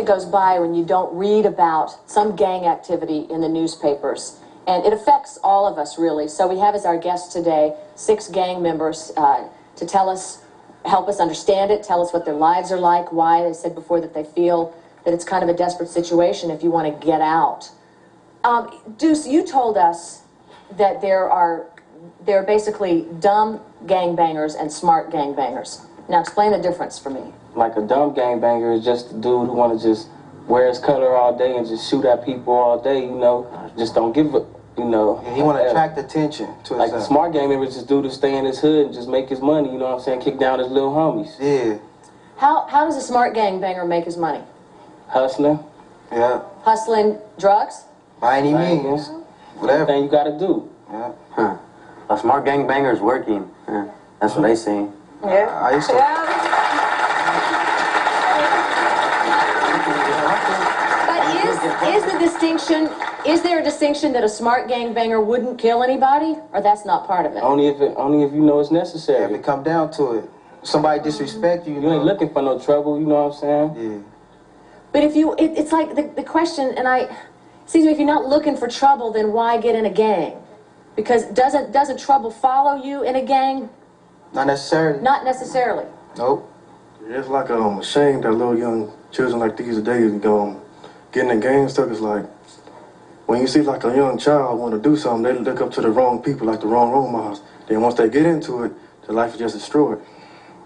goes by when you don't read about some gang activity in the newspapers. And it affects all of us, really. So we have as our guest today 6 gang members to tell us, help us understand it, tell us what their lives are like, why they said before that they feel that it's kind of a desperate situation if you want to get out. Deuce, you told us that there are basically dumb gangbangers and smart gangbangers. Now explain the difference for me. Like a dumb gangbanger is just a dude who want to just wear his color all day and just shoot at people all day, you know, just don't give a, you know. Yeah, he want to attract attention to himself. Like a smart gangbanger is just dude to stay in his hood and just make his money, you know what I'm saying, kick down his little homies. Yeah. How does a smart gangbanger make his money? Hustling. Yeah. Hustling drugs? By any means. Whatever. Everything you gotta do. Yeah. Huh. A smart gangbanger is working. Yeah. That's what they say. Yeah. I used to. But is the distinction, is there a distinction that a smart gangbanger wouldn't kill anybody? Or that's not part of it? Only if you know it's necessary. If it come down to it. Somebody disrespect you. You ain't looking for no trouble, you know what I'm saying? Yeah. But if you, it's like the question, and it seems to me if you're not looking for trouble, then why get in a gang? Because doesn't trouble follow you in a gang? Not necessarily. Not necessarily. Nope. It's like a shame that little young children like these days go getting in gang stuff. It's like when you see like a young child want to do something, they look up to the wrong people, like the wrong role models. Then once they get into it, their life is just destroyed.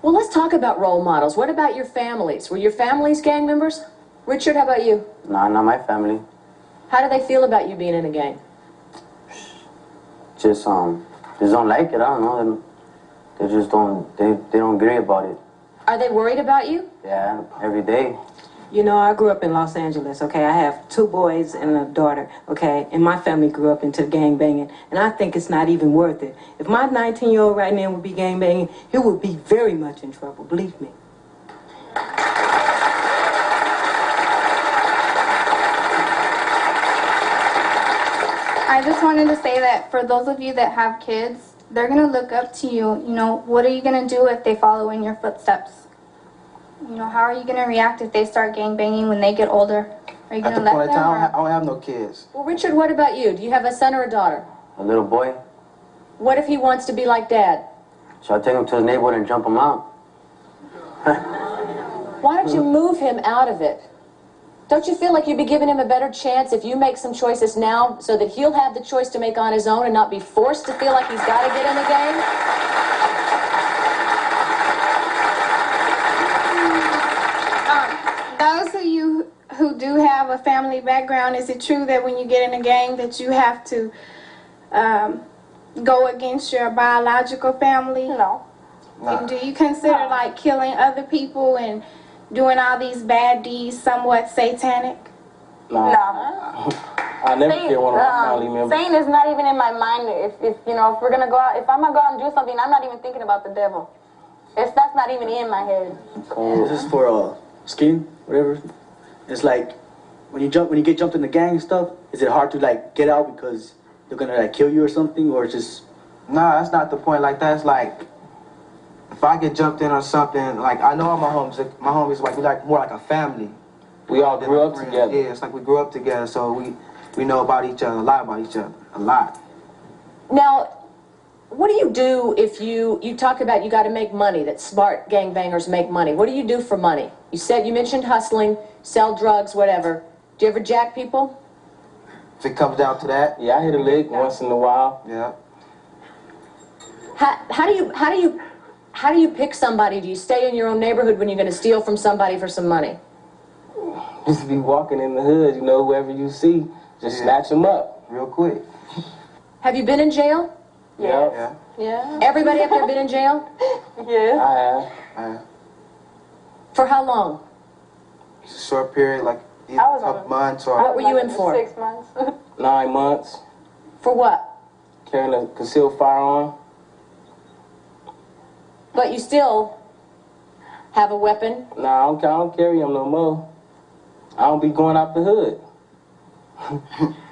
Well, let's talk about role models. What about your families? Were your families gang members? Richard, how about you? Nah, not my family. How do they feel about you being in a gang? Just don't like it. I don't know. They just don't. They don't agree about it. Are they worried about you? Yeah, every day. You know, I grew up in Los Angeles, okay? I have 2 boys and a daughter, okay? And my family grew up into gang banging, and I think it's not even worth it. If my 19-year-old right now would be gang banging, he would be very much in trouble, believe me. I just wanted to say that for those of you that have kids, they're going to look up to you. You know, what are you going to do if they follow in your footsteps? You know, how are you going to react if they start gangbanging when they get older? Are you going to let them? At the point in time, I don't have no kids. Well, Richard, what about you? Do you have a son or a daughter? A little boy. What if he wants to be like Dad? Should I take him to his neighborhood and jump him out? Why don't you move him out of it? Don't you feel like you'd be giving him a better chance if you make some choices now so that he'll have the choice to make on his own and not be forced to feel like he's got to get in the game? Those of you who do have a family background, is it true that when you get in a gang that you have to go against your biological family? No. And do you consider like killing other people and doing all these bad deeds somewhat satanic? Nah. No. I never kill one of my family members. Satan is not even in my mind. If you know, if we're gonna go out, if I'm gonna go out and do something, I'm not even thinking about the devil. That's not even in my head. Cool. This is for skiing, whatever. It's like when you get jumped in the gang and stuff. Is it hard to like get out because they're gonna like kill you or something, or just? Nah, that's not the point. Like that's like, if I get jumped in or something, like I know all my homies like we like more like a family. We all grew up together. Yeah, it's like we grew up together, so we know about each other, a lot about each other, a lot. Now, what do you do if you talk about you got to make money, that smart gangbangers make money? What do you do for money? You mentioned hustling, sell drugs, whatever. Do you ever jack people? If it comes down to that. Yeah, I hit a lick once in a while. Yeah. How do you pick somebody? Do you stay in your own neighborhood when you're going to steal from somebody for some money? Just be walking in the hood, you know, whoever you see, just snatch them up. Real quick. Have you been in jail? Yeah. Yeah. Everybody up there been in jail? Yeah. I have. For how long? It's a short period, like either I a was on couple months or. What were you in for? 6 months. 9 months. For what? Carrying a concealed firearm. But you still have a weapon? Nah, I don't carry them no more. I don't be going out the hood. You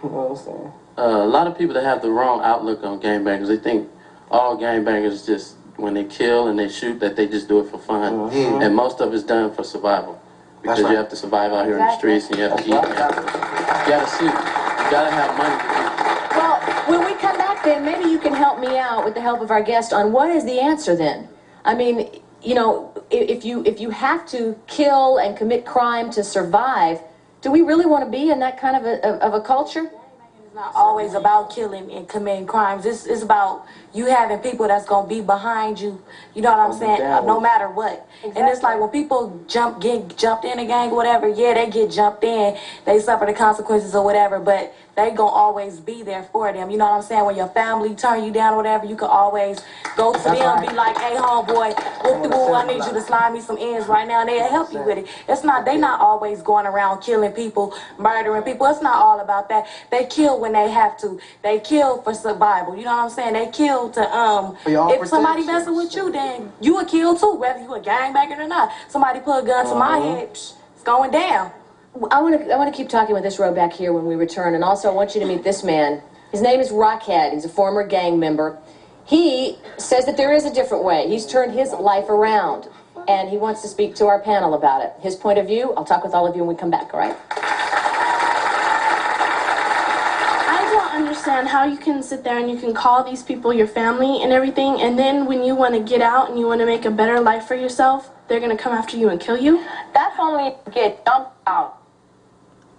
know what I'm saying? A lot of people that have the wrong outlook on gangbangers, they think all gangbangers just, when they kill and they shoot, that they just do it for fun. Mm-hmm. And most of it's done for survival. because right. you have to survive out here in the Exactly. streets and you have to eat. You gotta see. You gotta have money to eat. Well, when we come back then, maybe you can help me out with the help of our guest on what is the answer then. I mean, you know, if you have to kill and commit crime to survive, do we really want to be in that kind of a culture? It's not always about killing and committing crimes. It's about you having people that's gonna be behind you. You know what I'm saying? No matter what. And it's like when people get jumped in a gang or whatever, yeah, they get jumped in, they suffer the consequences or whatever, but they gonna always be there for them. You know what I'm saying? When your family turn you down or whatever, you can always go to them and be like, hey homeboy, whoop-de-woo, I need you to slide me some ends right now, and they'll help you with it. They not always going around killing people, murdering people. It's not all about that. They kill when they have to. They kill for survival. You know what I'm saying? They kill to For your own if somebody protection. messing with you, then you would kill too, whether you a gangbanger or not. Somebody put a gun to my head, it's going down. I want to keep talking with this row back here when we return, and also I want you to meet this man. His name is Rockhead. He's a former gang member. He says that there is a different way. He's turned his life around, and he wants to speak to our panel about it. His point of view, I'll talk with all of you when we come back, all right? I don't understand how you can sit there and you can call these people your family and everything, and then when you want to get out and you want to make a better life for yourself, they're going to come after you and kill you. That's only if you get dumped out.